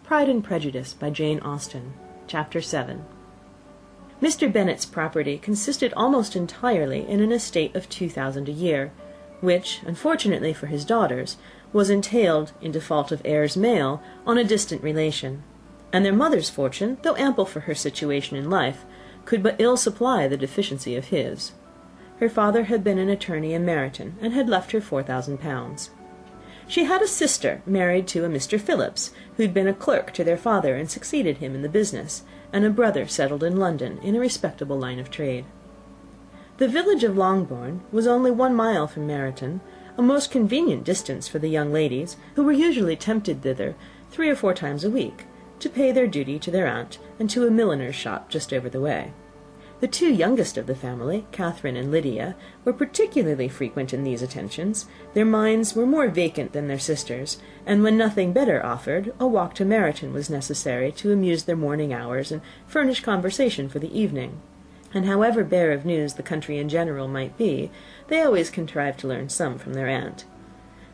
Pride and Prejudice by Jane Austen. Chapter 7. Mr. Bennet's property consisted almost entirely in an estate of £2,000 a year, which, unfortunately for his daughters, was entailed, in default of heirs male, on a distant relation; and their mother's fortune, though ample for her situation in life, could but ill supply the deficiency of his. Her father had been an attorney in Meryton, and had left her £4,000. She had a sister married to a Mr. Phillips, who had been a clerk to their father and succeeded him in the business, and a brother settled in London in a respectable line of trade. The village of Longbourn was only 1 mile from Meryton, a most convenient distance for the young ladies, who were usually tempted thither 3 or 4 times a week, to pay their duty to their aunt and to a milliner's shop just over the way. The 2 youngest of the family, Catherine and Lydia, were particularly frequent in these attentions. Their minds were more vacant than their sisters', and when nothing better offered, a walk to Meryton was necessary to amuse their morning hours and furnish conversation for the evening; and however bare of news the country in general might be, they always contrived to learn some from their aunt.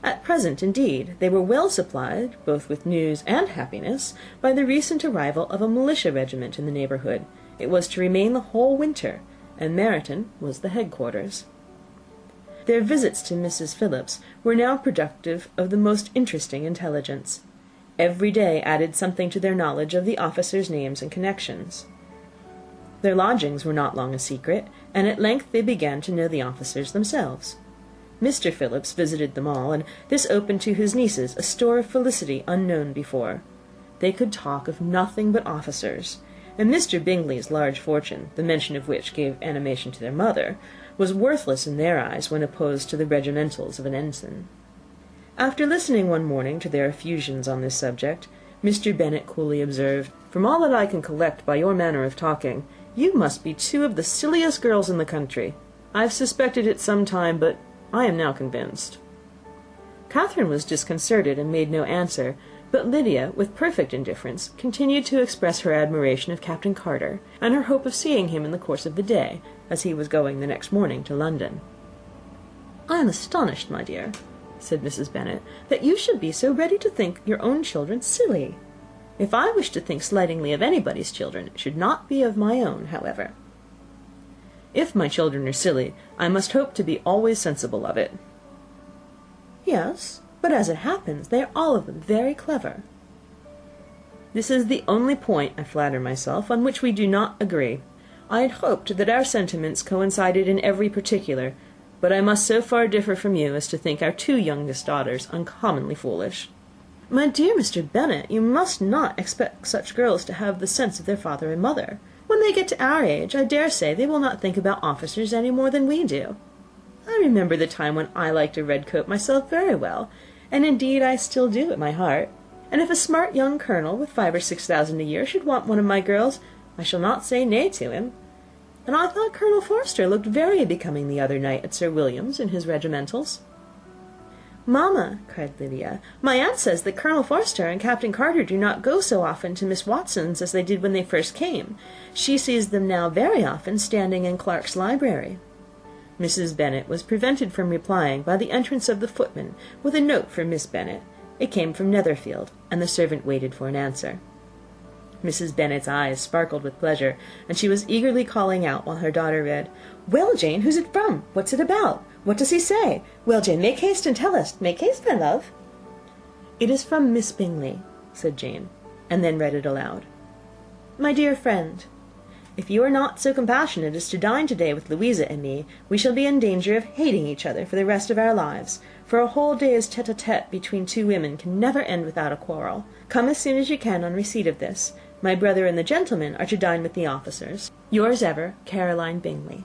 At present, indeed, they were well supplied, both with news and happiness, by the recent arrival of a militia regiment in the neighbourhood. It was to remain the whole winter, and Meryton was the headquarters. Their visits to Mrs. Phillips were now productive of the most interesting intelligence. Every day added something to their knowledge of the officers' names and connections. Their lodgings were not long a secret, and at length they began to know the officers themselves. Mr. Phillips visited them all, and this opened to his nieces a store of felicity unknown before. They could talk of nothing but officers, and Mr. Bingley's large fortune, the mention of which gave animation to their mother, was worthless in their eyes when opposed to the regimentals of an ensign. After listening one morning to their effusions on this subject, Mr. Bennet coolly observed, "From all that I can collect by your manner of talking, you must be 2 of the silliest girls in the country. I've suspected it some time, but I am now convinced." Catherine was disconcerted and made no answer, but Lydia, with perfect indifference, continued to express her admiration of Captain Carter, and her hope of seeing him in the course of the day, as he was going the next morning to London. "I am astonished, my dear," said Mrs. Bennet, "that you should be so ready to think your own children silly. If I wish to think slightingly of anybody's children, it should not be of my own, however. If my children are silly, I must hope to be always sensible of it." "Yes, but as it happens, they are all of them very clever." "This is the only point, I flatter myself, on which we do not agree. I had hoped that our sentiments coincided in every particular, but I must so far differ from you as to think our 2 youngest daughters uncommonly foolish." "My dear Mr. Bennet, you must not expect such girls to have the sense of their father and mother. When they get to our age, I dare say they will not think about officers any more than we do. I remember the time when I liked a red coat myself very well, and indeed I still do at my heart; and if a smart young colonel with 5,000 or 6,000 a year should want one of my girls, I shall not say nay to him. And I thought Colonel Forster looked very becoming the other night at Sir William's in his regimentals." "Mamma," cried Lydia, "my aunt says that Colonel Forster and Captain Carter do not go so often to Miss Watson's as they did when they first came. She sees them now very often standing in Clark's library." Mrs. Bennet was prevented from replying by the entrance of the footman with a note for Miss Bennet. It came from Netherfield, and the servant waited for an answer. Mrs. Bennet's eyes sparkled with pleasure, and she was eagerly calling out while her daughter read, "Well, Jane, who's it from? What's it about? What does he say? Well, Jane, make haste and tell us. Make haste, my love." "It is from Miss Bingley," said Jane, and then read it aloud. "My dear friend, if you are not so compassionate as to dine to-day with Louisa and me, we shall be in danger of hating each other for the rest of our lives, for a whole day's tete-a-tete between 2 women can never end without a quarrel. Come as soon as you can on receipt of this. My brother and the gentlemen are to dine with the officers. Yours ever, Caroline Bingley."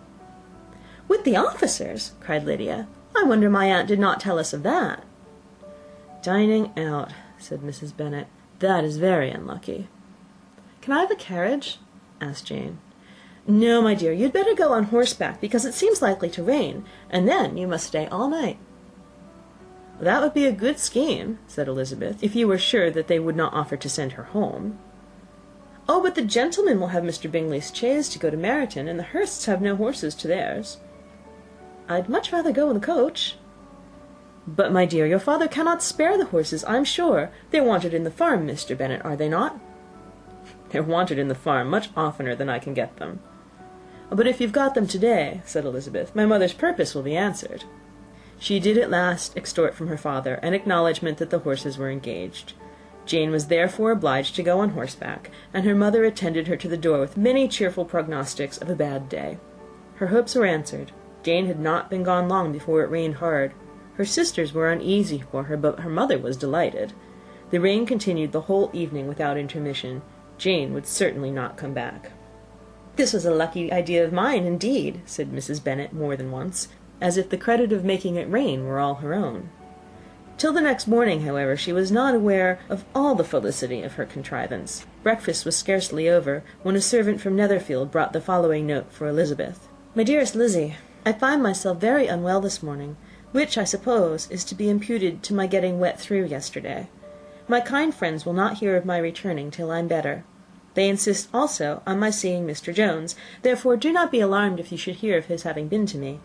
"With the officers!" cried Lydia. "I wonder my aunt did not tell us of that." "Dining out," said Mrs. Bennet. "That is very unlucky." "Can I have a carriage?" asked Jane. "No, my dear, you'd better go on horseback, because it seems likely to rain, and then you must stay all night." "That would be a good scheme," said Elizabeth, "if you were sure that they would not offer to send her home." "Oh, but the gentlemen will have Mr. Bingley's chaise to go to Meryton, and the Hursts have no horses to theirs." "I'd much rather go in the coach." "But, my dear, your father cannot spare the horses, I'm sure. They're wanted in the farm, Mr. Bennet, are they not?" "They're wanted in the farm much oftener than I can get them." "But if you've got them to-day," said Elizabeth, "my mother's purpose will be answered." She did at last extort from her father an acknowledgment that the horses were engaged. Jane was therefore obliged to go on horseback, and her mother attended her to the door with many cheerful prognostics of a bad day. Her hopes were answered. Jane had not been gone long before it rained hard. Her sisters were uneasy for her, but her mother was delighted. The rain continued the whole evening without intermission. Jane would certainly not come back. "This was a lucky idea of mine, indeed," said Mrs. Bennet more than once, as if the credit of making it rain were all her own. Till the next morning, however, she was not aware of all the felicity of her contrivance. Breakfast was scarcely over, when a servant from Netherfield brought the following note for Elizabeth. "My dearest Lizzie, I find myself very unwell this morning, which, I suppose, is to be imputed to my getting wet through yesterday. My kind friends will not hear of my returning till I'm better. They insist also on my seeing Mr. Jones, therefore do not be alarmed if you should hear of his having been to me.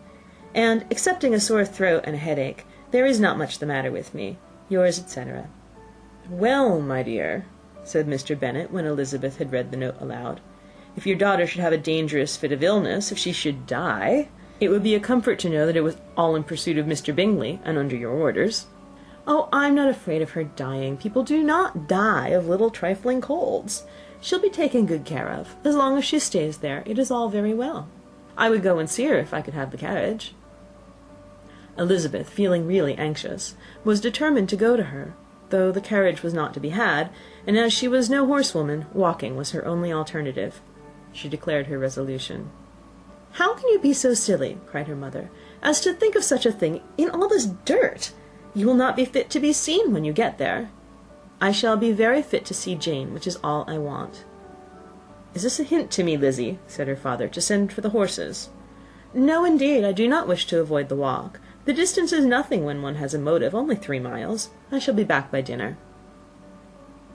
And, excepting a sore throat and a headache, there is not much the matter with me. Yours, etc." "Well, my dear," said Mr. Bennet, when Elizabeth had read the note aloud, "if your daughter should have a dangerous fit of illness, if she should die, it would be a comfort to know that it was all in pursuit of Mr. Bingley, and under your orders." "Oh, I'm not afraid of her dying. People do not die of little trifling colds. She'll be taken good care of. As long as she stays there, it is all very well. I would go and see her if I could have the carriage." Elizabeth, feeling really anxious, was determined to go to her, though the carriage was not to be had, and as she was no horsewoman, walking was her only alternative. She declared her resolution. "How can you be so silly," cried her mother, "as to think of such a thing in all this dirt? You will not be fit to be seen when you get there." "I shall be very fit to see Jane, which is all I want." "Is this a hint to me, Lizzie," said her father, "to send for the horses?" "No, indeed, I do not wish to avoid the walk. The distance is nothing when one has a motive, only 3 miles. I shall be back by dinner."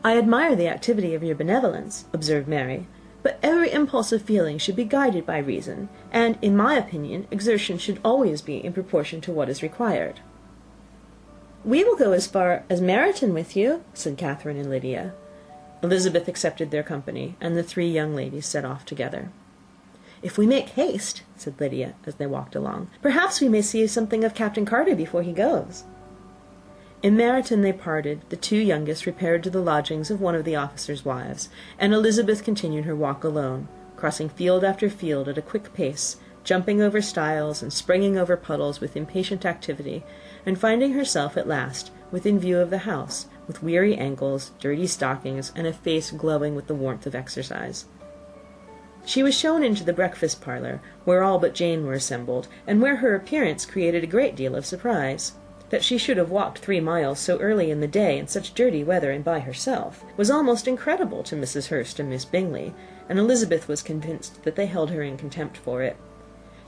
"I admire the activity of your benevolence," observed Mary, "but every impulse of feeling should be guided by reason, and, in my opinion, exertion should always be in proportion to what is required." "We will go as far as Meryton with you," said Catherine and Lydia. Elizabeth accepted their company, and the 3 young ladies set off together. "If we make haste," said Lydia, as they walked along, "perhaps we may see something of Captain Carter before he goes." In Meryton they parted. The 2 youngest repaired to the lodgings of one of the officers' wives, and Elizabeth continued her walk alone, crossing field after field at a quick pace, jumping over stiles and springing over puddles with impatient activity, and finding herself at last within view of the house, with weary ankles, dirty stockings, and a face glowing with the warmth of exercise. She was shown into the breakfast parlour, where all but Jane were assembled, and where her appearance created a great deal of surprise. That she should have walked 3 miles so early in the day, in such dirty weather, and by herself, was almost incredible to Mrs. Hurst and Miss Bingley, and Elizabeth was convinced that they held her in contempt for it.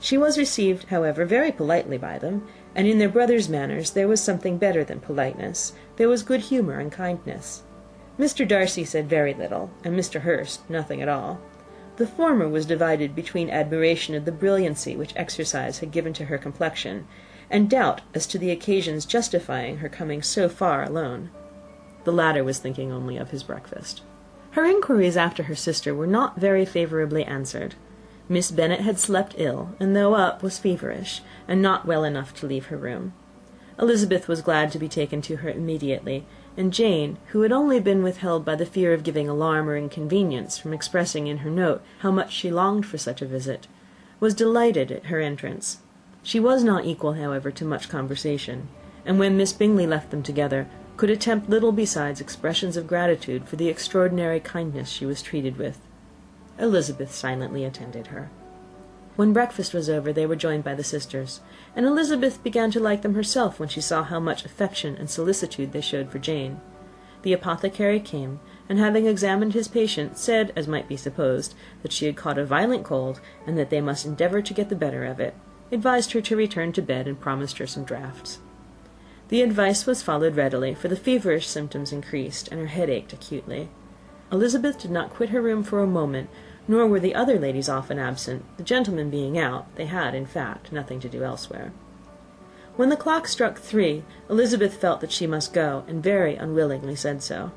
She was received, however, very politely by them, and in their brother's manners there was something better than politeness. There was good humour and kindness. Mr. Darcy said very little, and Mr. Hurst nothing at all. The former was divided between admiration of the brilliancy which exercise had given to her complexion, and doubt as to the occasions justifying her coming so far alone. The latter was thinking only of his breakfast. Her inquiries after her sister were not very favourably answered. Miss Bennet had slept ill, and though up, was feverish, and not well enough to leave her room. Elizabeth was glad to be taken to her immediately, and Jane, who had only been withheld by the fear of giving alarm or inconvenience from expressing in her note how much she longed for such a visit, was delighted at her entrance. She was not equal, however, to much conversation, and when Miss Bingley left them together, could attempt little besides expressions of gratitude for the extraordinary kindness she was treated with. Elizabeth silently attended her. When breakfast was over, they were joined by the sisters, and Elizabeth began to like them herself when she saw how much affection and solicitude they showed for Jane. The apothecary came, and having examined his patient, said, as might be supposed, that she had caught a violent cold, and that they must endeavour to get the better of it, advised her to return to bed, and promised her some draughts. The advice was followed readily, for the feverish symptoms increased, and her head ached acutely. Elizabeth did not quit her room for a moment, nor were the other ladies often absent. The gentlemen being out, they had, in fact, nothing to do elsewhere. When the clock struck 3, Elizabeth felt that she must go, and very unwillingly said so.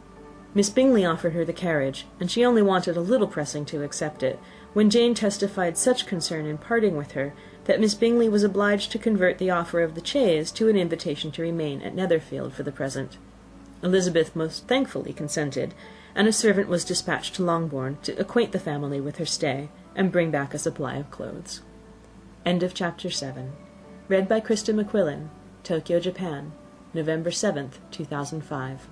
Miss Bingley offered her the carriage, and she only wanted a little pressing to accept it, when Jane testified such concern in parting with her, that Miss Bingley was obliged to convert the offer of the chaise to an invitation to remain at Netherfield for the present. Elizabeth most thankfully consented, and a servant was dispatched to Longbourn to acquaint the family with her stay, and bring back a supply of clothes. End of Chapter 7. Read by Krista McQuillan, Tokyo, Japan, November 7th, 2005.